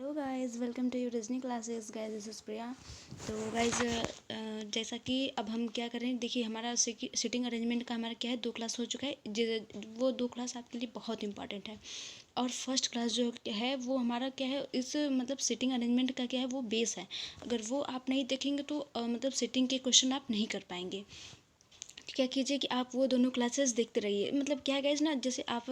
Hello guys, welcome to your Disney classes. Guys, this is Priya. तो guys, जैसा कि अब हम क्या करें, देखिए हमारा सिटिंग अरेंजमेंट का हमारा क्या है, 2 क्लास हो चुका है। वो 2 क्लास आपके लिए बहुत इंपॉर्टेंट है। और फर्स्ट क्लास जो है वो हमारा क्या है, इस मतलब सिटिंग अरेंजमेंट का क्या है, वो बेस है। अगर वो आप नहीं देखेंगे तो मतलब सिटिंग के क्वेश्चन आप नहीं कर पाएंगे। क्या कीजिए कि आप वो दोनों क्लासेस देखते रहिए। मतलब क्या है गाइस ना, जैसे आप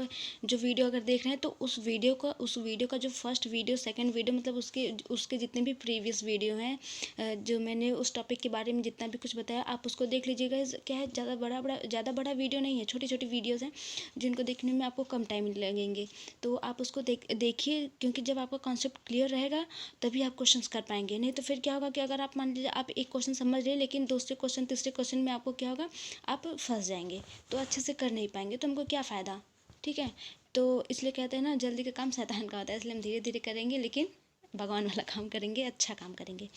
जो वीडियो अगर देख रहे हैं तो उस वीडियो का जो फर्स्ट वीडियो, सेकंड वीडियो, मतलब उसके उसके जितने भी प्रीवियस वीडियो हैं, जो मैंने उस टॉपिक के बारे में जितना भी कुछ बताया, आप उसको देख लीजिएगा। क्या है, ज़्यादा बड़ा वीडियो नहीं है, छोटी छोटी वीडियोज़ हैं जिनको देखने में आपको कम टाइम लगेंगे। तो आप उसको देखिए, क्योंकि जब आपका कॉन्सेप्ट क्लियर रहेगा तभी आप क्वेश्चन कर पाएंगे। नहीं तो फिर क्या होगा कि अगर आप मान लीजिए आप एक क्वेश्चन समझ रहे लेकिन दूसरे क्वेश्चन तीसरे क्वेश्चन में आपको क्या होगा, आप फंस जाएंगे, तो अच्छे से कर नहीं पाएंगे, तो हमको क्या फ़ायदा। ठीक है, तो इसलिए कहते हैं ना, जल्दी का काम शैतान का होता है। इसलिए हम धीरे धीरे करेंगे, लेकिन भगवान वाला काम करेंगे, अच्छा काम करेंगे।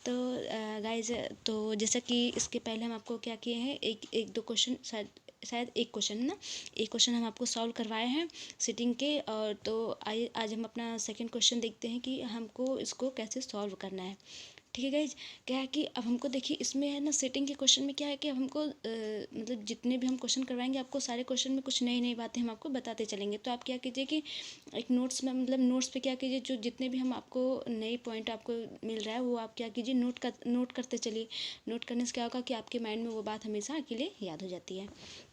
तो गाइज, तो जैसा कि इसके पहले हम आपको क्या किए हैं, एक दो क्वेश्चन, शायद एक क्वेश्चन है ना, एक क्वेश्चन हम आपको सॉल्व करवाए हैं सिटिंग के। और तो आइए आज हम अपना सेकंड क्वेश्चन देखते हैं कि हमको इसको कैसे सॉल्व करना है। ठीक है गाइज, क्या है कि अब हमको देखिए, इसमें है ना सेटिंग के क्वेश्चन में क्या है कि अब हमको मतलब जितने भी हम क्वेश्चन करवाएंगे आपको, सारे क्वेश्चन में कुछ नई नई बातें हम आपको बताते चलेंगे। तो आप क्या कीजिए कि एक नोट्स में, मतलब नोट्स पे क्या कीजिए, जो जितने भी हम आपको नए पॉइंट आपको मिल रहा है वो आप क्या कीजिए, नोट करते चलिए। नोट करने से क्या होगा कि आपके माइंड में वो बात हमेशा के लिए याद हो जाती है।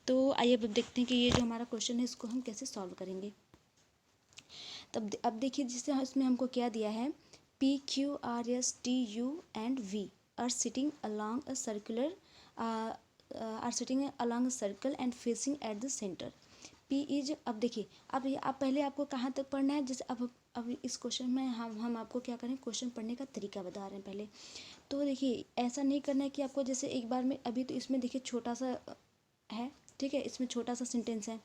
तो आइए अब देखते हैं कि ये जो हमारा क्वेश्चन है इसको हम कैसे सॉल्व करेंगे। तब अब देखिए, जिससे इसमें हमको क्या दिया है, P, Q, R, S, T, U and V are sitting along a circle and facing at the center. P is, अब देखिए, अब पहले आपको कहाँ तक पढ़ना है, जैसे अब इस क्वेश्चन में हम आपको क्या करें, क्वेश्चन पढ़ने का तरीका बता रहे हैं पहले। तो देखिए, ऐसा नहीं करना है कि आपको जैसे एक बार में, अभी तो इसमें देखिए छोटा सा है, ठीक है, इसमें छोटा सा सेंटेंस है,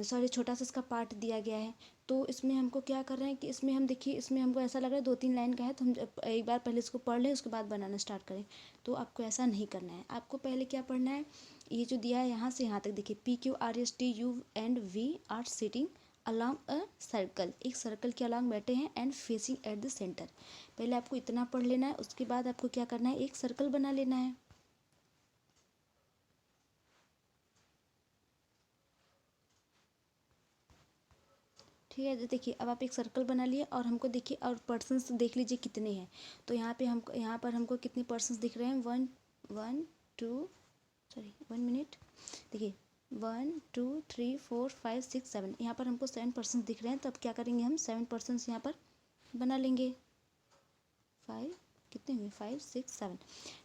सॉरी छोटा सा इसका पार्ट दिया गया है। तो इसमें हमको क्या कर रहे हैं कि इसमें हम देखिए, इसमें हमको ऐसा लग रहा है 2-3 लाइन का है, तो हम एक बार पहले इसको पढ़ लें, उसके बाद बनाना स्टार्ट करें। तो आपको ऐसा नहीं करना है, आपको पहले क्या पढ़ना है, ये जो दिया है यहाँ से यहाँ तक देखिए, PQRSTU and V are sitting along a circle, एक सर्कल के अलॉन्ग बैठे हैं, and facing at the centre. पहले आपको इतना पढ़ लेना है, उसके बाद आपको क्या करना है, एक सर्कल बना लेना है। ठीक है, देखिए अब आप एक सर्कल बना लिए, और हमको देखिए, और पर्सन्स देख लीजिए कितने हैं। तो यहाँ पर हमको कितने पर्सन्स दिख रहे हैं, one one two, sorry 1 minute, देखिए 1 2 3 4 5 6 7, यहाँ पर हमको 7 पर्सन्स दिख रहे हैं। तो अब क्या करेंगे, हम 7 पर्सन्स यहाँ पर बना लेंगे। 5, कितने हुए, 5 6 7,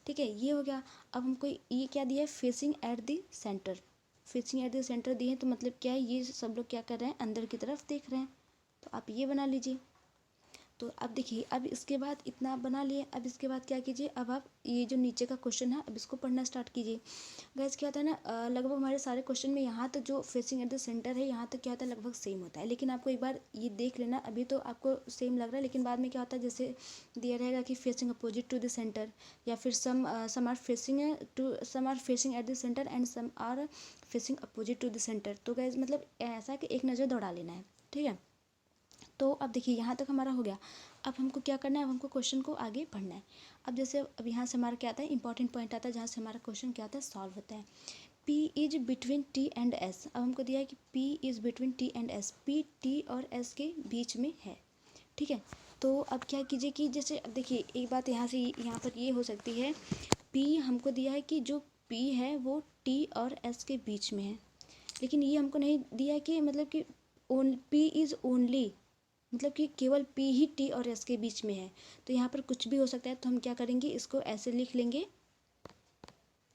ठीक है, ये हो गया। अब हमको ये क्या दिया है, facing at the centre, facing at the centre दिए हैं, तो मतलब क्या है, ये सब लोग क्या कर रहे हैं, अंदर की तरफ देख रहे हैं। तो आप ये बना लीजिए। तो अब देखिए, अब इसके बाद इतना आप बना लिए, अब इसके बाद क्या कीजिए, अब आप ये जो नीचे का क्वेश्चन है, अब इसको पढ़ना स्टार्ट कीजिए। गैस क्या होता है ना, लगभग हमारे सारे क्वेश्चन में यहाँ तक जो फेसिंग एट द सेंटर है, यहाँ तक क्या होता है, लगभग सेम होता है। लेकिन आपको एक बार ये देख लेना, अभी तो आपको सेम लग रहा है, लेकिन बाद में क्या होता है, जैसे दिया रहेगा कि facing opposite to the centre, या फिर some are facing at the centre and some are facing opposite to the centre. तो गैस मतलब ऐसा कि एक नज़र दौड़ा लेना है। ठीक है, तो अब देखिए यहाँ तक हमारा हो गया। अब हमको क्या करना है, अब हमको क्वेश्चन को आगे पढ़ना है। अब जैसे अब यहाँ से हमारा क्या आता है, इंपॉर्टेंट पॉइंट आता है, जहाँ से हमारा क्वेश्चन क्या आता है, सॉल्व होता है। P is between T and S। अब हमको दिया है कि P is between T and S, P T और S के बीच में है। ठीक है, तो अब क्या कीजिए कि जैसे अब देखिए, एक बात यहाँ से यहाँ पर ये हो सकती है, P हमको दिया है कि जो P है वो T और S के बीच में है, लेकिन ये हमको नहीं दिया कि मतलब कि P इज़ ओनली, मतलब कि केवल P ही T और S के बीच में है। तो यहाँ पर कुछ भी हो सकता है, तो हम क्या करेंगे, इसको ऐसे लिख लेंगे,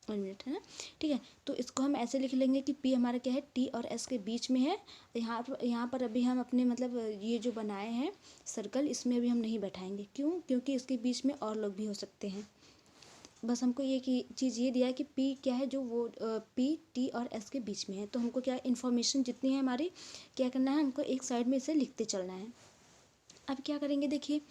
1 मिनट है ना। ठीक है, तो इसको हम ऐसे लिख लेंगे कि P हमारा क्या है, T और S के बीच में है। यहाँ पर अभी हम अपने मतलब ये जो बनाए हैं सर्कल, इसमें अभी हम नहीं बैठाएंगे। क्यों, क्योंकि इसके बीच में और लोग भी हो सकते हैं। बस हमको ये चीज़ ये दिया है कि P क्या है, जो वो P T और S के बीच में है। तो हमको क्या, इन्फॉर्मेशन जितनी है हमारी, क्या करना है, हमको एक साइड में इसे लिखते चलना है। अब क्या करेंगे देखिए,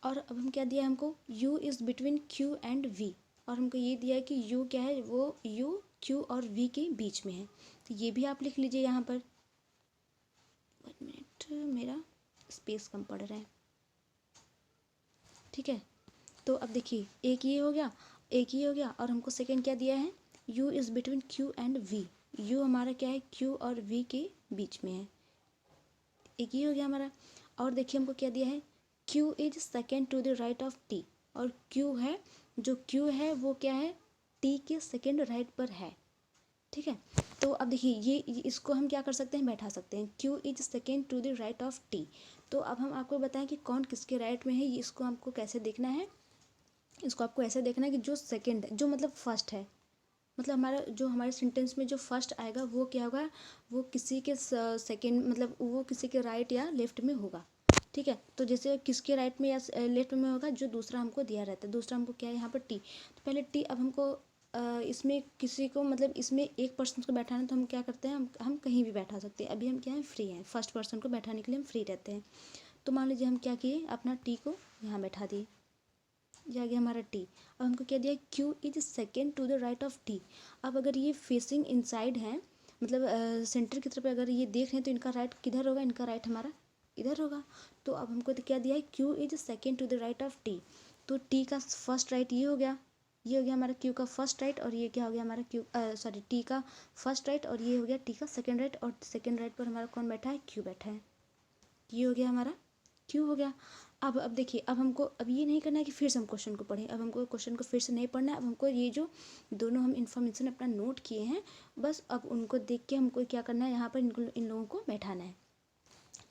और अब हम क्या दिया है हमको, U is between Q and V, और हमको ये दिया है कि U क्या है, वो U Q और V के बीच में है। तो ये भी आप लिख लीजिए यहाँ पर। 1 मिनट, मेरा स्पेस कम पड़ रहा है। ठीक है। तो अब देखिए एक ये हो गया, एक ये हो गया, और हमको सेकंड क्या दिया है, u is between q and v। u हमारा क्या है, q और v के बीच में है, एक ये हो गया हमारा। और देखिए हमको क्या दिया है, q is second to the right of t, और q है, जो q है वो क्या है, t के सेकेंड राइट पर है, ठीक है। तो अब देखिए ये इसको हम क्या कर सकते हैं, बैठा सकते हैं, q is second to the right of t। तो अब हम आपको बताएं कि कौन किसके राइट में है, इसको हमको कैसे देखना है, इसको आपको ऐसे देखना है कि जो सेकंड जो मतलब फर्स्ट है, मतलब हमारा जो हमारे सेंटेंस में जो फर्स्ट आएगा वो क्या होगा, वो किसी के सेकंड मतलब वो किसी के राइट या लेफ्ट में होगा, ठीक है। तो जैसे किसके राइट में या लेफ्ट में होगा, जो दूसरा हमको दिया रहता है, दूसरा हमको क्या है यहाँ पर टी, तो पहले टी, अब हमको इसमें किसी को मतलब इसमें एक पर्सन को बैठाना है, तो हम क्या करते हैं, हम कहीं भी बैठा सकते हैं, अभी हम क्या है, फ्री हैं, फर्स्ट पर्सन को बैठाने के लिए हम फ्री रहते हैं। तो मान लीजिए हम क्या किए, अपना टी को यहाँ बैठा दिए, ये आ गया हमारा टी। अब हमको क्या दिया, q is second to the right of t। अब अगर ये फेसिंग इनसाइड है, मतलब सेंटर की तरफ अगर ये देख रहे हैं, तो इनका राइट किधर होगा, इनका राइट हमारा इधर होगा। तो अब हमको तो क्या दिया है, q is second to the right of t। तो t का फर्स्ट राइट ये हो गया, ये हो गया हमारा q का फर्स्ट राइट, और ये क्या हो गया हमारा t का फर्स्ट राइट, और ये हो गया t का सेकेंड राइट, और सेकेंड राइट पर हमारा कौन बैठा है, q बैठा है, ये हो गया हमारा क्यों हो गया। अब देखिए, अब हमको अब ये नहीं करना है कि फिर से हम क्वेश्चन को पढ़ें, अब हमको क्वेश्चन को फिर से नहीं पढ़ना है, अब हमको ये जो दोनों हम इन्फॉर्मेशन अपना नोट किए हैं, बस अब उनको देख के हमको क्या करना है, यहाँ पर इन लोगों को बैठाना है।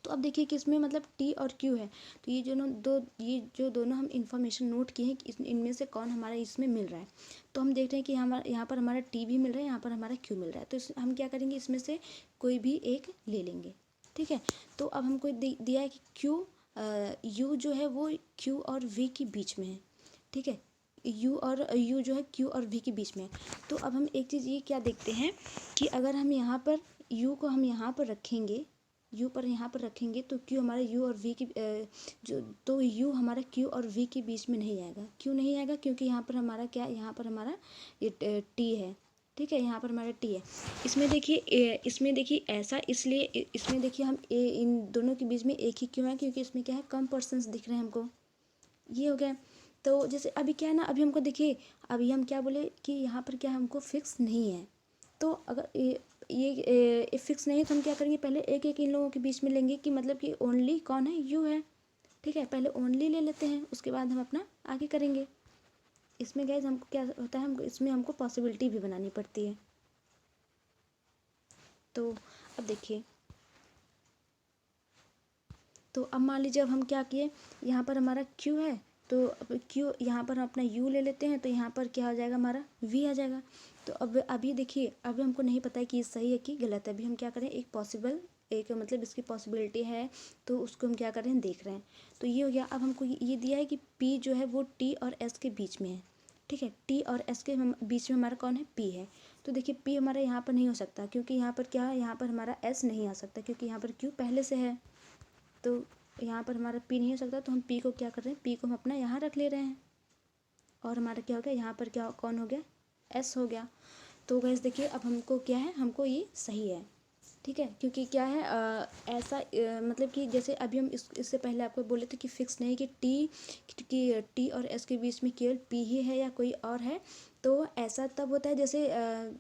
तो अब देखिए कि इसमें मतलब टी और क्यू है, तो ये जो दोनों हम इन्फॉर्मेशन नोट किए हैं कि इनमें से कौन हमारा इसमें मिल रहा है। तो हम देख रहे हैं कि यहाँ पर हमारा टी भी मिल रहा है, यहाँ पर हमारा क्यू मिल रहा है, तो हम क्या करेंगे, इसमें से कोई भी एक ले लेंगे, ठीक है। तो अब हमको दिया है कि क्यू यू जो है वो क्यू और वी के बीच में है, ठीक है, यू जो है क्यू और वी के बीच में है। तो अब हम एक चीज़ ये क्या देखते हैं कि अगर हम यहाँ पर यू को हम यहाँ पर रखेंगे, यू पर यहाँ पर रखेंगे, तो क्यू हमारा यू और वी की तो यू हमारा क्यू और वी के बीच में नहीं आएगा, क्यों नहीं आएगा, क्योंकि यहाँ पर हमारा क्या, यहाँ पर हमारा ये टी है, ठीक है, यहाँ पर हमारा टी है। इसमें देखिए ऐसा इसलिए, इसमें देखिए हम इन दोनों के बीच में एक ही क्यों है, क्योंकि इसमें क्या है, कम पर्सन्स दिख रहे हैं हमको, ये हो गया। तो जैसे अभी क्या है ना, अभी हमको देखिए, अभी हम क्या बोले कि यहाँ पर क्या हमको फिक्स नहीं है, तो अगर ये फिक्स नहीं है, तो हम क्या करेंगे, पहले एक एक इन लोगों के बीच में लेंगे कि मतलब कि ओनली कौन है, यू है, ठीक है, पहले ओनली ले लेते हैं, उसके बाद हम अपना आगे करेंगे। इसमें गाइस हमको क्या होता है, इसमें हमको पॉसिबिलिटी भी बनानी पड़ती है। तो अब देखिए, तो अब मान लीजिए अब हम क्या किए, यहाँ पर हमारा क्यू है, तो अब क्यू यहाँ पर हम अपना यू ले लेते हैं, तो यहाँ पर क्या आ जाएगा, हमारा वी आ जाएगा। तो अब अभी देखिए, अभी हमको नहीं पता है कि ये सही है कि गलत है, अभी हम क्या करें, एक मतलब इसकी पॉसिबिलिटी है, तो उसको हम क्या कर रहे हैं, देख रहे हैं। तो ये हो गया। अब हमको ये दिया है कि पी जो है वो टी और एस के बीच में है, ठीक है, टी और एस के बीच में हमारा कौन है, पी है। तो देखिए पी हमारा यहाँ पर नहीं हो सकता, क्योंकि यहाँ पर क्या है, यहाँ पर हमारा एस नहीं आ सकता, क्योंकि यहाँ पर क्यू पहले से है, तो यहाँ पर हमारा पी नहीं हो सकता, तो हम पी को क्या कर रहे हैं, पी को हम अपना यहाँ रख ले रहे हैं, और हमारा क्या हो गया, यहाँ पर क्या कौन हो गया, एस हो गया। तो गैस देखिए, अब हमको क्या है, हमको ये सही है, ठीक है, क्योंकि क्या है ऐसा मतलब कि जैसे अभी हम इससे पहले आपको बोले थे कि फिक्स नहीं कि टी और एस के बीच में केवल पी ही है या कोई और है। तो ऐसा तब होता है जैसे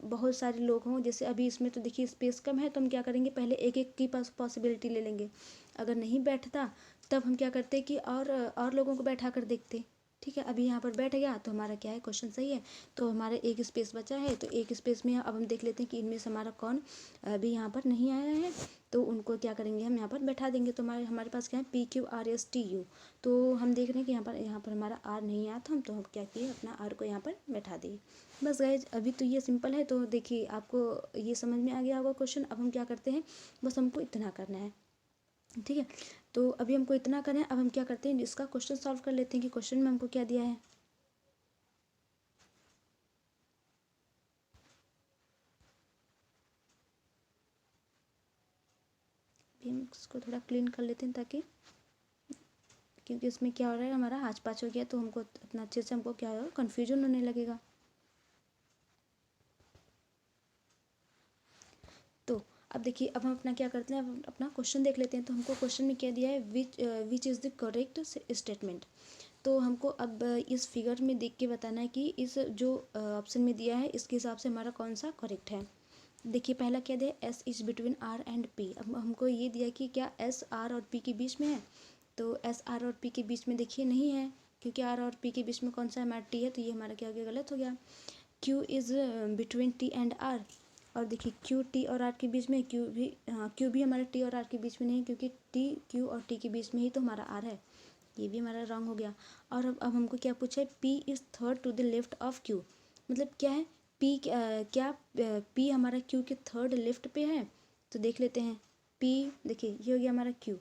बहुत सारे लोग हों, जैसे अभी इसमें तो देखिए स्पेस कम है, तो हम क्या करेंगे, पहले एक एक की पॉसिबिलिटी ले लेंगे, अगर नहीं बैठता तब हम क्या करते कि और लोगों को बैठा कर देखते, ठीक है। अभी यहाँ पर बैठ गया, तो हमारा क्या है, क्वेश्चन सही है, तो हमारे एक स्पेस बचा है, तो एक स्पेस में अब हम देख लेते हैं कि इनमें से हमारा कौन अभी यहाँ पर नहीं आया है, तो उनको क्या करेंगे, हम यहाँ पर बैठा देंगे। तो हमारे पास क्या है, P Q R S T U, तो हम देख रहे हैं कि यहाँ पर हमारा आर नहीं आया था, तो हम क्या किए, अपना आर को यहाँ पर बैठा दिए। बस गाइज, अभी तो ये सिंपल है, तो देखिए आपको ये समझ में आ गया होगा क्वेश्चन। अब हम क्या करते हैं, बस हमको इतना करना है, ठीक है। तो अभी हमको इतना करना है, अब हम क्या करते हैं, इसका क्वेश्चन सॉल्व कर लेते हैं कि क्वेश्चन में हमको क्या दिया है। अभी हम इसको थोड़ा क्लीन कर लेते हैं, ताकि क्योंकि इसमें क्या हो रहा है, हमारा आज पाँच हो गया, तो हमको इतना अच्छे से हमको क्या होगा, कन्फ्यूजन होने लगेगा। तो अब देखिए, अब हम अपना क्या करते हैं, अब अपना क्वेश्चन देख लेते हैं। तो हमको क्वेश्चन में क्या दिया है, which is the correct statement. तो हमको अब इस फिगर में देख के बताना है कि इस जो ऑप्शन में दिया है इसके हिसाब से हमारा कौन सा करेक्ट है। देखिए पहला क्या दिया, S is between R and P. अब हमको ये दिया कि क्या एस आर और पी के बीच में है, तो एस आर और पी के बीच में देखिए नहीं है, क्योंकि आर और पी के बीच में कौन सा हमारा टी है, तो ये हमारा क्या हो गया, गलत हो गया। Q is between T and R, और देखिए क्यू टी और आर के बीच में, क्यू भी, हाँ क्यू भी हमारा टी और आर के बीच में नहीं है, क्योंकि टी क्यू और टी के बीच में ही तो हमारा आर है, ये भी हमारा रॉन्ग हो गया। और अब हमको क्या पूछा है, P is third to the left of Q, मतलब क्या है, पी क्या पी हमारा क्यू के थर्ड लेफ्ट पे है, तो देख लेते हैं। पी देखिए ये हो गया हमारा क्यू,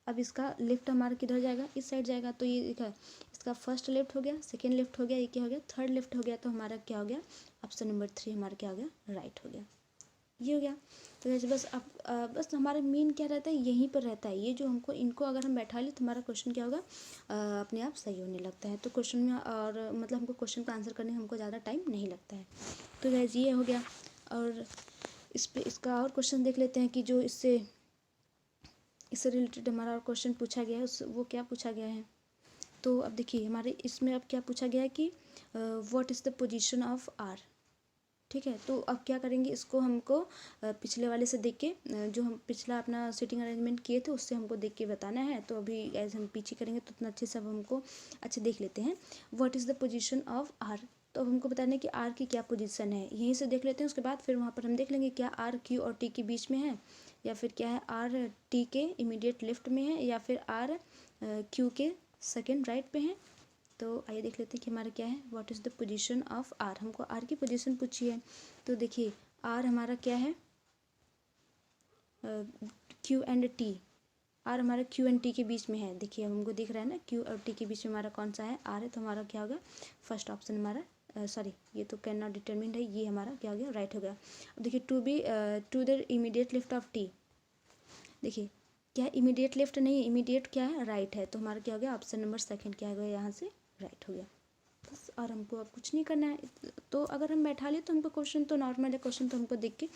अब इसका लेफ्ट हमारा किधर जाएगा, इस साइड जाएगा, तो ये देखा इसका फर्स्ट लेफ्ट हो गया, सेकेंड लेफ्ट हो गया, ये क्या हो गया, थर्ड लेफ्ट हो गया, तो हमारा क्या हो गया, ऑप्शन नंबर 3 हमारा क्या हो गया, राइट हो गया, ये हो गया। तो वैसे बस अब बस हमारा मेन क्या रहता है, यहीं पर रहता है, ये जो हमको इनको अगर हम बैठा ले तो हमारा क्वेश्चन क्या होगा, अपने आप सही होने लगता है। तो क्वेश्चन में और मतलब हमको क्वेश्चन का आंसर करने में हमको ज़्यादा टाइम नहीं लगता है। तो गैस ये हो गया। और इस पे इसका और क्वेश्चन देख लेते हैं कि जो इससे रिलेटेड हमारा और क्वेश्चन पूछा गया है, उस वो क्या पूछा गया है। तो अब देखिए हमारे इसमें अब क्या पूछा गया है कि what is the position of R, ठीक है। तो अब क्या करेंगे, इसको हमको पिछले वाले से देख के जो हम पिछला अपना सीटिंग अरेंजमेंट किए थे उससे हमको देख के बताना है। तो अभी एज हम पीछे करेंगे तो उतना अच्छे से अब हमको अच्छे देख लेते हैं। What is the position of R, तो अब हमको बताना है कि आर की क्या पोजीशन है, यहीं से देख लेते हैं। उसके बाद फिर वहाँ पर हम देख लेंगे क्या आर क्यू और टी के बीच में है, या फिर क्या है आर टी के इमीडिएट लेफ्ट में है, या फिर आर क्यू के सेकेंड राइट पे है। तो आइए देख लेते हैं कि हमारा क्या है, what is the position of R, हमको आर की पोजीशन पूछी है। तो देखिए आर हमारा क्या है, क्यू एंड टी, आर हमारा क्यू एंड टी के बीच में है। देखिए हमको दिख रहा है ना, क्यू और टी के बीच में हमारा कौन सा है, आर है, तो हमारा क्या होगा, फर्स्ट ऑप्शन हमारा सॉरी ये तो कैन नॉट डिटरमिन्ड है, ये हमारा क्या हो गया, राइट हो गया। अब देखिए to the immediate left of T, देखिए क्या है, इमीडिएट लेफ्ट नहीं है, इमीडिएट क्या है, राइट है, तो हमारा क्या हो गया, ऑप्शन नंबर सेकंड क्या हो गया, यहाँ से राइट हो गया बस। और हमको अब कुछ नहीं करना है। तो अगर हम बैठा ले तो हमको क्वेश्चन तो नॉर्मल है, क्वेश्चन तो हमको देख के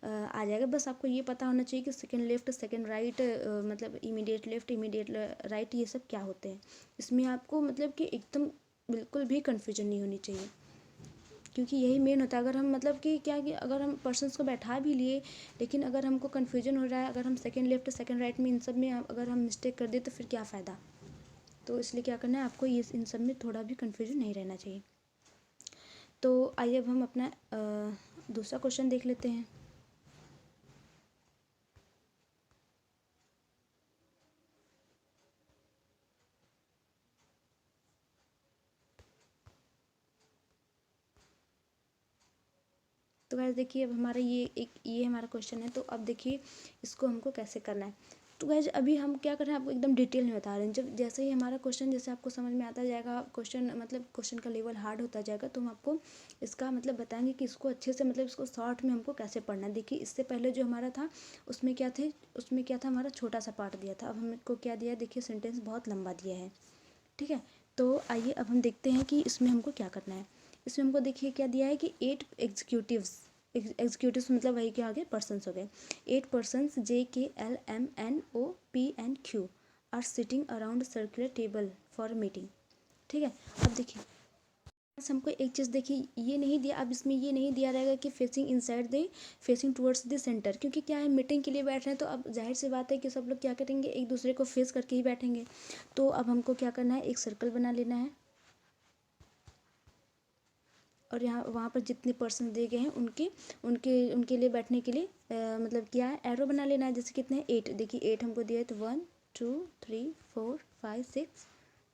आ जाएगा। बस आपको ये पता होना चाहिए कि सेकंड लेफ्ट सेकंड राइट मतलब इमीडिएट लेफ्ट इमीडिएट राइट ये सब क्या होते हैं। इसमें आपको मतलब कि एकदम बिल्कुल भी कन्फ्यूजन नहीं होनी चाहिए, क्योंकि यही मेन होता है। अगर हम मतलब कि क्या कि अगर हम पर्सन्स को बैठा भी लिए लेकिन अगर हमको कन्फ्यूजन हो रहा है, अगर हम सेकंड लेफ्ट सेकंड राइट में इन सब में अगर हम मिस्टेक कर दे तो फिर क्या फ़ायदा। तो इसलिए क्या करना है आपको, ये इन सब में थोड़ा भी कन्फ्यूजन नहीं रहना चाहिए। तो आइए अब हम अपना दूसरा क्वेश्चन देख लेते हैं। तो गाइस देखिए अब हमारा ये हमारा क्वेश्चन है। तो अब देखिए इसको हमको कैसे करना है। तो गाइस अभी हम क्या कर रहे हैं, आपको एकदम डिटेल में बता रहे हैं। जब जैसे ही हमारा क्वेश्चन जैसे आपको समझ में आता जाएगा, क्वेश्चन मतलब क्वेश्चन का लेवल हार्ड होता जाएगा, तो हम आपको इसका मतलब बताएंगे कि इसको अच्छे से मतलब इसको शॉर्ट में हमको कैसे पढ़ना है। देखिए इससे पहले जो हमारा था उसमें क्या था, हमारा छोटा सा पार्ट दिया था। अब हमको क्या दिया है, देखिए सेंटेंस बहुत लंबा दिया है, ठीक है। तो आइए अब हम देखते हैं कि इसमें हमको क्या करना है। इसमें हमको देखिए क्या दिया है कि 8 एग्जीक्यूटिव्स मतलब वही क्या आ गए, पर्सन्स हो गए। 8 persons JKLMNOP and Q are sitting around circular table for meeting, ठीक है। अब देखिए बस हमको एक चीज़ देखिए ये नहीं दिया, अब इसमें ये नहीं दिया रहेगा कि facing inside the facing towards the centre, क्योंकि क्या है मीटिंग के लिए बैठ रहे हैं, तो अब जाहिर सी बात है कि सब लोग क्या करेंगे, एक दूसरे को फेस करके ही बैठेंगे। तो अब हमको क्या करना है, एक सर्कल बना लेना है, और यहाँ वहाँ पर जितने पर्सन दिए गए हैं उनके उनके उनके लिए बैठने के लिए मतलब क्या है, एरो बना लेना है। जैसे कितने हैं, 8, देखिए 8 हमको दिया है, तो 1 2 3 4 5 6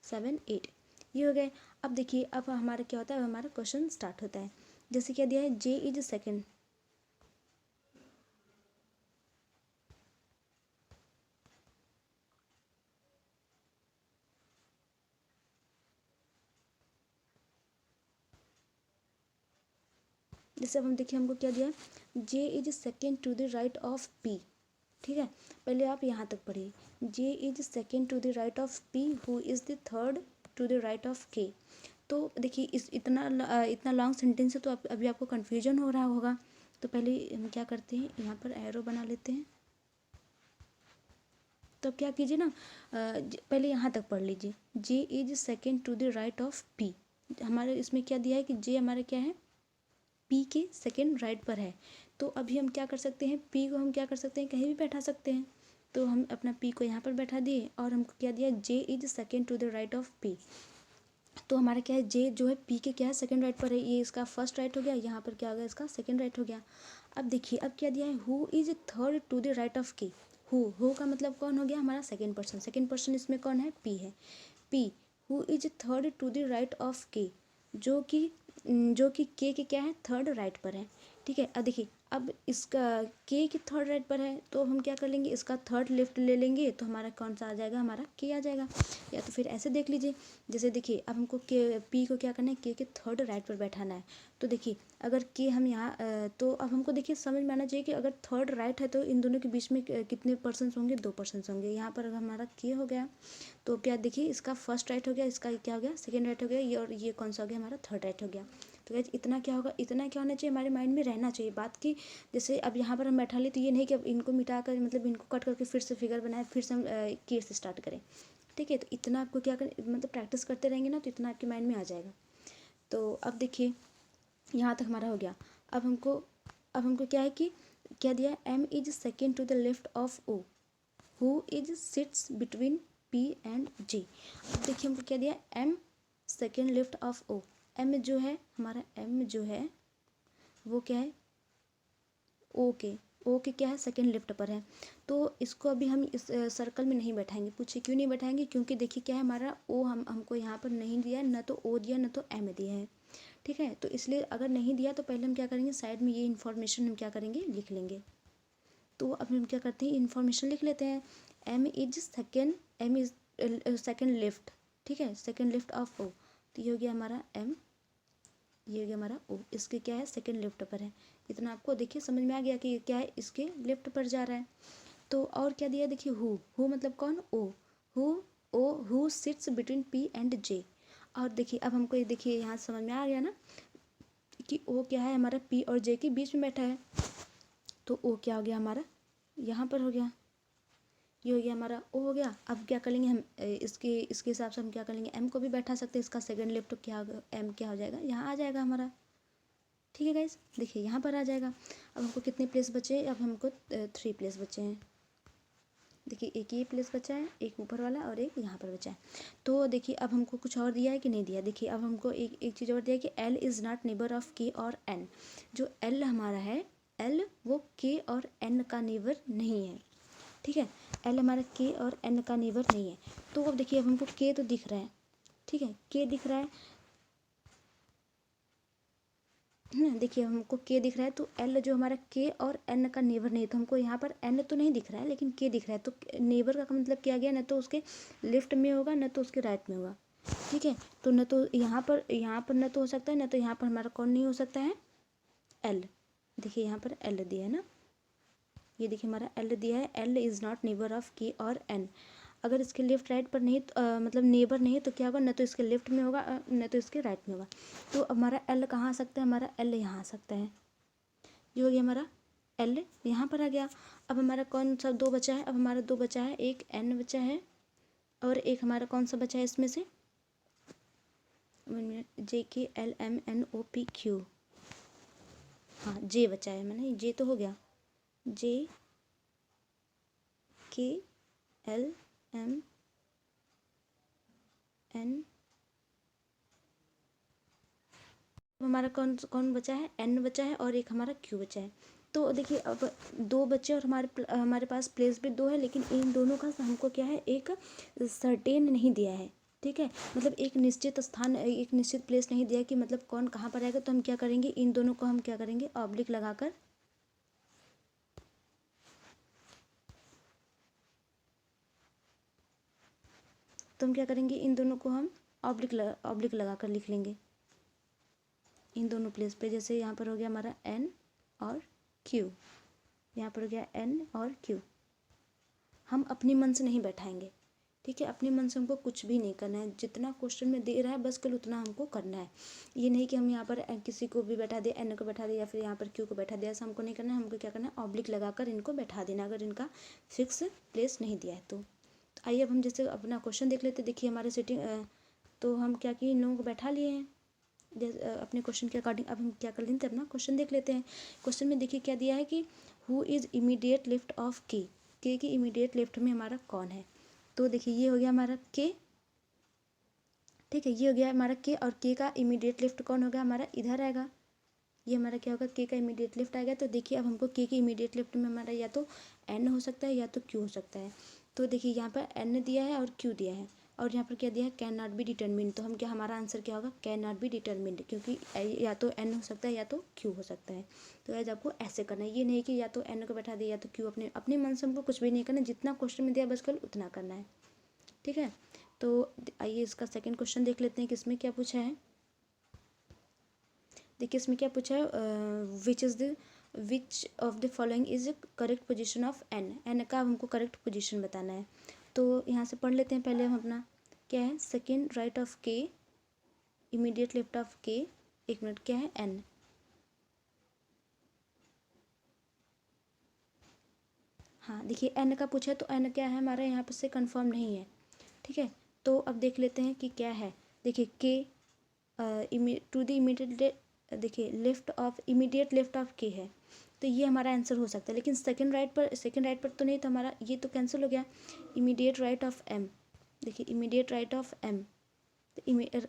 7 8 ये हो गए। अब देखिए अब हमारा क्या होता है, अब हमारा क्वेश्चन स्टार्ट होता है। जैसे क्या दिया है, J इज सेकेंड, जैसे अब हम देखिए हमको क्या दिया है, J is second to the right of P, ठीक है। पहले आप यहाँ तक पढ़िए, J is second to the right of P who is the third to the right of K। तो देखिए इस इतना लॉन्ग सेंटेंस है, तो अभी आपको कन्फ्यूजन हो रहा होगा। तो पहले हम क्या करते हैं, यहाँ पर एरो बना लेते हैं। तो अब क्या कीजिए ना, पहले यहाँ तक पढ़ लीजिए। J is second to the right of P. हमारे इसमें क्या दिया है कि जे हमारा क्या है, पी के सेकेंड राइट पर है। तो अभी हम क्या कर सकते हैं, पी को हम क्या कर सकते हैं, कहीं भी बैठा सकते हैं। तो हम अपना पी को यहाँ पर बैठा दिए और हमको क्या दिया, J is second to the right of P. तो हमारा क्या है, जे जो है पी के क्या है, सेकंड राइट पर है। ये इसका फर्स्ट राइट हो गया, यहाँ पर क्या हो गया, इसका सेकंड राइट हो गया। अब देखिए अब क्या दिया है, who is third to the right of K. Who का मतलब कौन हो गया, हमारा सेकंड पर्सन। सेकंड पर्सन इसमें कौन है, पी है। P who is third to the right of K, जो कि के क्या है, थर्ड राइट पर है। ठीक है, अब देखिए अब इसका के की थर्ड राइट पर है, तो हम क्या कर लेंगे, इसका थर्ड लेफ्ट ले लेंगे, तो हमारा कौन सा आ जाएगा, हमारा के आ जाएगा। या तो फिर ऐसे देख लीजिए, जैसे देखिए अब हमको के पी को क्या करना है, के थर्ड राइट पर बैठाना है। तो देखिए अगर के हम यहाँ तो अब हमको देखिए समझ में आना चाहिए कि अगर थर्ड राइट है तो इन दोनों के बीच में कितने पर्सन्स होंगे, 2 पर्सन्स होंगे। यहाँ पर अगर हमारा के हो गया तो क्या देखिए, इसका फर्स्ट राइट हो गया, इसका क्या हो गया, सेकेंड राइट हो गया, ये और ये कौन सा हो गया, हमारा थर्ड राइट हो गया। तो गाइस इतना क्या होगा, इतना क्या होना चाहिए, हमारे माइंड में रहना चाहिए बात की। जैसे अब यहाँ पर हम बैठा ले, तो ये नहीं कि अब इनको मिटा कर मतलब इनको कट करके फिर से फिगर बनाए, फिर से हम के से स्टार्ट करें। ठीक है, तो इतना आपको क्या करें, मतलब प्रैक्टिस करते रहेंगे ना, तो इतना आपके माइंड में आ जाएगा। तो अब देखिए यहाँ तक हमारा हो गया। अब हमको क्या है कि क्या दिया, M is second to the left of O, who is sits between P and J. अब देखिए हमको क्या दिया, M second left of O. M जो है हमारा, एम जो है वो क्या है, ओ के क्या है, सेकेंड लेफ्ट पर है। तो इसको अभी हम इस सर्कल में नहीं बैठाएंगे। पूछिए क्यों नहीं बैठाएंगे, क्योंकि देखिए क्या है, हमारा ओ हमको यहाँ पर नहीं दिया है, न तो ओ दिया न तो एम दिया है। ठीक है, तो इसलिए अगर नहीं दिया तो पहले हम क्या करेंगे, साइड में ये इन्फॉर्मेशन हम क्या करेंगे, लिख लेंगे। तो अब हम क्या करते हैं, इन्फॉर्मेशन लिख लेते हैं। M is second left. ठीक है, सेकेंड लेफ्ट ऑफ ओ। तो ये हो गया हमारा एम, ये हो गया हमारा ओ। इसके क्या है, सेकेंड लेफ्ट पर है। इतना आपको देखिए समझ में आ गया कि ये क्या है, इसके लेफ्ट पर जा रहा है। तो और क्या दिया, देखिए हु मतलब कौन, O. Who sits between P and J. और देखिए अब हमको ये देखिए यहाँ समझ में आ गया ना कि ओ क्या है, हमारा पी और जे के बीच में बैठा है। तो ओ क्या हो गया हमारा, यहाँ पर हो गया, ये हो गया हमारा ओ हो गया। अब क्या कर लेंगे हम, इसके हिसाब से हम क्या कर लेंगे, एम को भी बैठा सकते हैं। इसका सेकंड लेफ्ट तो क्या होगा, एम क्या हो जाएगा, यहाँ आ जाएगा हमारा। ठीक है गाइस, देखिए यहाँ पर आ जाएगा। अब हमको कितने प्लेस बचे, अब हमको 3 प्लेस बचे हैं। देखिए एक ये प्लेस बचा है, एक ऊपर वाला और एक यहाँ पर बचा है। तो देखिए अब हमको कुछ और दिया है कि नहीं दिया। देखिए अब हमको एक चीज़ और दिया है कि L is not neighbour of के और एन। जो एल हमारा है, एल वो के और एन का नेबर नहीं है। ठीक है, एल हमारा के और एन का नेबर नहीं है। तो अब देखिए अब हमको के तो दिख रहा है, ठीक है, के दिख रहा है ना। देखिए हमको के दिख रहा है, तो एल जो हमारा के और एन का नेबर नहीं है। तो हमको यहाँ पर एन तो नहीं दिख रहा है लेकिन के दिख रहा है। तो नेबर का मतलब क्या गया, न तो उसके लेफ्ट में होगा न तो उसके राइट में होगा। ठीक है, तो न तो यहाँ पर न तो हो सकता है, न तो यहाँ पर हमारा कौन नहीं हो सकता है, एल। देखिए यहाँ पर एल दिया है ना, ये देखिए हमारा एल दिया है। L is not neighbour of के और एन। अगर इसके लेफ्ट राइट पर नहीं मतलब नेबर नहीं है तो क्या होगा, न तो इसके लेफ्ट में होगा न तो इसके राइट में होगा। तो हमारा एल कहाँ आ सकता है, हमारा एल यहाँ आ सकता है। ये हो गया हमारा एल, यहाँ पर आ गया। अब हमारा कौन सा 2 बचा है, अब हमारा 2 बचा है, एक एन बचा है और एक हमारा कौन सा बचा है इसमें से, J K L M N O P Q. हाँ जे बचा है, मैंने जे तो हो गया, जे के एल एम एन। हमारा कौन कौन बचा है, एन बचा है और एक हमारा क्यू बचा है। तो देखिए अब 2 बच्चे और हमारे पास प्लेस भी 2 है, लेकिन इन दोनों का हमको क्या है, एक सर्टेन नहीं दिया है। ठीक है, मतलब एक निश्चित स्थान, एक निश्चित प्लेस नहीं दिया कि मतलब कौन कहाँ पर आएगा। तो हम क्या करेंगे, इन दोनों को हम क्या करेंगे, ऑब्लिक लगाकर तो हम क्या करेंगे, इन दोनों को हम ऑब्लिक लगाकर लिख लेंगे इन दोनों प्लेस पे। जैसे यहाँ पर हो गया हमारा एन और क्यू, यहाँ पर हो गया एन और क्यू। हम अपने मन से नहीं बैठाएंगे, ठीक है, अपने मन से हमको कुछ भी नहीं करना है। जितना क्वेश्चन में दे रहा है बस कल उतना हमको करना है। ये नहीं कि हम यहाँ पर किसी को भी बैठा दे, एन को बैठा दे या फिर यहाँ पर क्यू को बैठा दे, ऐसा हमको नहीं करना है। हमको क्या करना है, ऑब्लिक लगाकर इनको बैठा देना, अगर इनका फिक्स प्लेस नहीं दिया है तो। आइए अब हम जैसे अपना क्वेश्चन देख लेते हैं। देखिए हमारे सिटिंग तो हम क्या किए, इन लोगों को बैठा लिए हैं अपने क्वेश्चन के अकॉर्डिंग। अब हम क्या कर लेते हैं, अपना क्वेश्चन देख लेते हैं। क्वेश्चन में देखिए क्या दिया है कि who is immediate left of के की इमीडिएट लेफ्ट में हमारा कौन है। तो देखिए ये हो गया हमारा के, ठीक है, ये हो गया हमारा के, और के का इमीडिएट लेफ्ट कौन होगा, हमारा इधर आएगा। ये हमारा क्या होगा, के का इमीडिएट लेफ्ट आएगा। तो देखिए अब हमको के इमीडिएट लेफ्ट में हमारा या तो एन हो सकता है या तो क्यू हो सकता है। तो देखिए यहाँ पर एन दिया है और क्यू दिया है, और यहाँ पर क्या दिया है, कैन नॉट बी डिटरमिन्ड। तो हम क्या, हमारा आंसर क्या होगा, कैन नॉट बी डिटरमिन्ड, क्योंकि या तो एन हो सकता है या तो क्यू हो सकता है। तो आज आपको ऐसे करना है, ये नहीं कि या तो एन को बैठा दिया या तो क्यू। अपने अपने मन से हमको कुछ भी नहीं करना, जितना क्वेश्चन में दिया बस केवल उतना करना है, ठीक है। तो आइए इसका सेकेंड क्वेश्चन देख लेते हैं कि इसमें क्या पूछा है। देखिए इसमें क्या पूछा है, which of the following is correct position of N. N का हमको करेक्ट पोजीशन बताना है। तो यहाँ से पढ़ लेते हैं पहले हम अपना, क्या है, सेकेंड राइट ऑफ के, इमीडिएट लेफ्ट ऑफ के, एक मिनट, क्या है, एन। हाँ देखिए एन का पूछा है, तो एन क्या है हमारा यहाँ पर से कंफर्म नहीं है, ठीक है। तो अब देख लेते हैं कि क्या है। देखिए के टू द इमीडिएट, देखिए left of, immediate left of के है, तो ये हमारा आंसर हो सकता है। लेकिन सेकंड राइट पर तो नहीं, तो हमारा ये तो कैंसिल हो गया। इमीडिएट राइट ऑफ एम, देखिए इमीडिएट राइट ऑफ एम, तो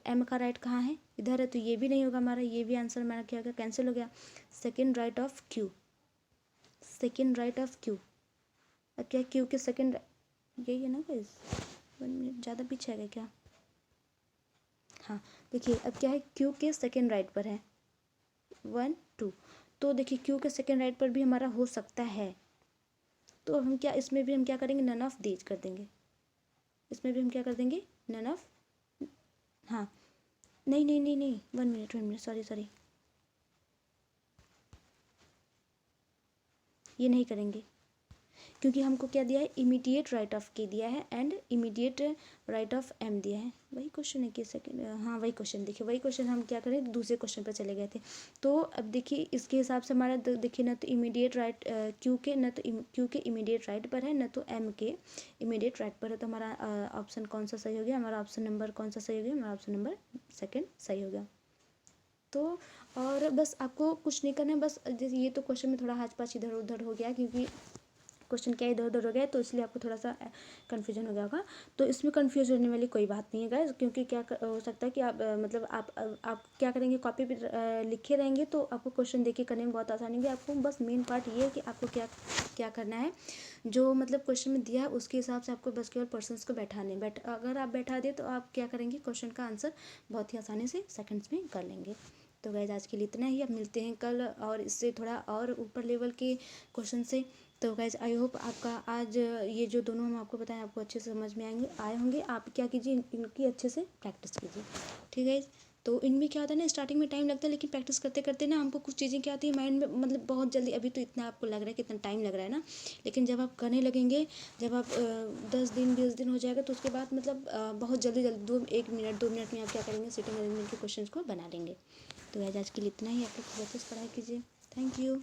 एम का राइट कहाँ है, इधर है, तो ये भी नहीं होगा हमारा, ये भी आंसर हमारा क्या हो गया, कैंसिल हो गया। Second right of Q, second right of Q, क्या क्यू के सेकेंड, यही है ना गाइस, 1 मिनट ज़्यादा पीछे है क्या। हाँ देखिए अब क्या है, क्यू के सेकेंड राइट पर है 1 2, तो देखिए क्यू के सेकेंड राइट पर भी हमारा हो सकता है। तो अब हम क्या, इसमें भी हम क्या करेंगे, नन ऑफ दीज कर देंगे। इसमें भी हम क्या कर देंगे, नन ऑफ, हाँ नहीं नहीं नहीं नहीं, 1 मिनट, सॉरी, ये नहीं करेंगे, क्योंकि हमको क्या दिया है, इमीडिएट राइट ऑफ के दिया है and immediate right of M दिया है। वही क्वेश्चन है कि सेकंड, हाँ वही क्वेश्चन, देखिए वही क्वेश्चन हम क्या करें, दूसरे क्वेश्चन पर चले गए थे। तो अब देखिए इसके हिसाब से हमारा देखिए, न तो इमीडिएट राइट क्यू के, न तो क्यू के इमीडिएट राइट पर है, न तो एम के इमीडिएट राइट पर है। तो हमारा ऑप्शन कौन सा सही हो गया, हमारा ऑप्शन नंबर कौन सा सही हो गया, हमारा ऑप्शन नंबर सेकेंड सही हो गया। तो और बस आपको कुछ नहीं करना है, बस जैसे ये तो क्वेश्चन में थोड़ा हाथ पाँच इधर उधर हो गया, क्योंकि क्वेश्चन क्या इधर उधर हो गया, तो इसलिए आपको थोड़ा सा कन्फ्यूजन हो गया होगा। तो इसमें कन्फ्यूज होने वाली कोई बात नहीं है गाइस, क्योंकि क्या हो सकता है कि आप मतलब आप क्या करेंगे, कॉपी पे लिखे रहेंगे तो आपको क्वेश्चन देख के करने में बहुत आसानी होगी। आपको बस मेन पार्ट ये है कि आपको क्या क्या करना है, जो मतलब क्वेश्चन में दिया है उसके हिसाब से आपको बस केवल पर्सन्स को बैठाने, अगर आप बैठा दे तो आप क्या करेंगे, क्वेश्चन का आंसर बहुत ही आसानी से सेकंड्स में कर लेंगे। तो गाइस आज के लिए इतना ही, अब मिलते हैं कल और इससे थोड़ा और ऊपर लेवल के क्वेश्चन से। तो गाइज आई होप आपका आज ये जो दोनों हम आपको बताएं आपको अच्छे से समझ में आए होंगे। आप क्या कीजिए, इनकी अच्छे से प्रैक्टिस कीजिए, ठीक है। तो इनमें क्या होता है ना, स्टार्टिंग में टाइम लगता है, लेकिन प्रैक्टिस करते करते ना हमको कुछ चीज़ें क्या आती है माइंड में, मतलब बहुत जल्दी। अभी तो इतना आपको लग रहा है कि इतना टाइम लग रहा है ना, लेकिन जब आप करने लगेंगे, जब आप 10 दिन 20 दिन हो जाएगा, तो उसके बाद मतलब बहुत जल्दी 1 मिनट 2 मिनट में आप क्या करेंगे, सिटिंग अरेंजमेंट के क्वेश्चन को बना लेंगे। तो गाइज आज के लिए इतना ही, आप लोग अच्छे से पढ़ाई कीजिए। Thank you.